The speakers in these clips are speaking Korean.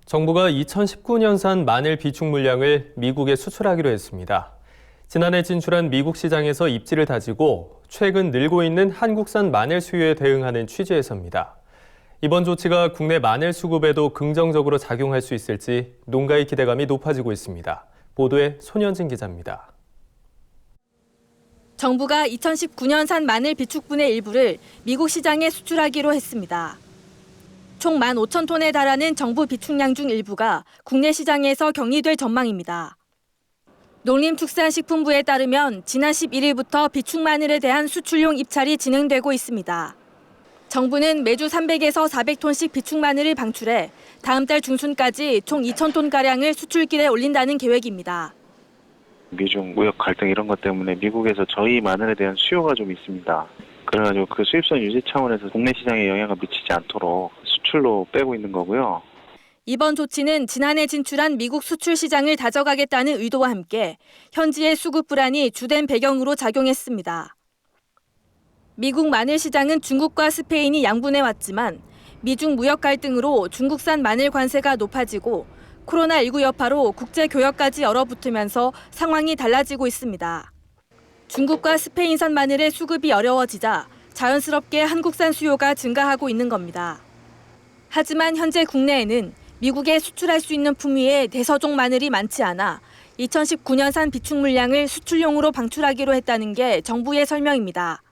정부가 2019년산 마늘 비축 물량을 미국에 수출하기로 했습니다. 지난해 진출한 미국 시장에서 입지를 다지고 최근 늘고 있는 한국산 마늘 수요에 대응하는 취지에서입니다. 이번 조치가 국내 마늘 수급에도 긍정적으로 작용할 수 있을지 농가의 기대감이 높아지고 있습니다. 보도에 손현진 기자입니다. 정부가 2019년산 마늘 비축분의 일부를 미국 시장에 수출하기로 했습니다. 총 15,000톤에 달하는 정부 비축량 중 일부가 국내 시장에서 격리될 전망입니다. 농림축산식품부에 따르면 지난 11일부터 비축 마늘에 대한 수출용 입찰이 진행되고 있습니다. 정부는 매주 300에서 400톤씩 비축 마늘을 방출해 다음 달 중순까지 총 2,000톤가량을 수출길에 올린다는 계획입니다. 미중 무역 갈등 이런 것 때문에 미국에서 저희 마늘에 대한 수요가 좀 있습니다. 그래가지고 그 수입선 유지 차원에서 국내 시장에 영향을 미치지 않도록 수출로 빼고 있는 거고요. 이번 조치는 지난해 진출한 미국 수출 시장을 다져가겠다는 의도와 함께 현지의 수급 불안이 주된 배경으로 작용했습니다. 미국 마늘 시장은 중국과 스페인이 양분해 왔지만 미중 무역 갈등으로 중국산 마늘 관세가 높아지고 코로나19 여파로 국제 교역까지 얼어붙으면서 상황이 달라지고 있습니다. 중국과 스페인산 마늘의 수급이 어려워지자 자연스럽게 한국산 수요가 증가하고 있는 겁니다. 하지만 현재 국내에는 미국에 수출할 수 있는 품위의 대서종 마늘이 많지 않아 2019년산 비축 물량을 수출용으로 방출하기로 했다는 게 정부의 설명입니다.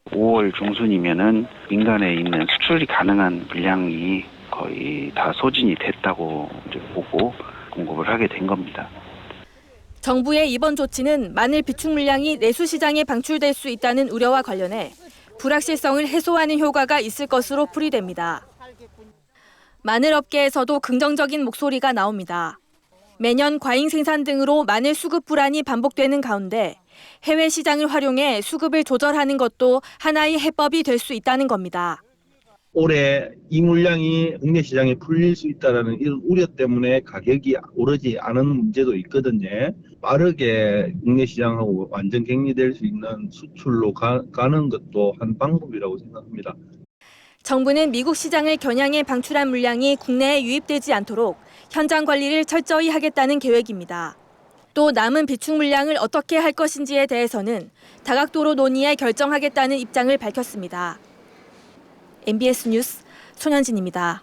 5월 중순이면은 민간에 있는 수출이 가능한 물량이 거의 다 소진이 됐다고 보고 공급을 하게 된 겁니다. 정부의 이번 조치는 마늘 비축 물량이 내수 시장에 방출될 수 있다는 우려와 관련해 불확실성을 해소하는 효과가 있을 것으로 풀이됩니다. 마늘 업계에서도 긍정적인 목소리가 나옵니다. 매년 과잉 생산 등으로 마늘 수급 불안이 반복되는 가운데 해외 시장을 활용해 수급을 조절하는 것도 하나의 해법이 될 수 있다는 겁니다. 올해 이 물량이 국내 시장에 풀릴 수 있다는 이런 우려 때문에 가격이 오르지 않은 문제도 있거든요. 빠르게 국내 시장하고 완전 격리될 수 있는 수출로 가는 것도 한 방법이라고 생각합니다. 정부는 미국 시장을 겨냥해 방출한 물량이 국내에 유입되지 않도록 현장 관리를 철저히 하겠다는 계획입니다. 또 남은 비축 물량을 어떻게 할 것인지에 대해서는 다각도로 논의해 결정하겠다는 입장을 밝혔습니다. MBS 뉴스 손현진입니다.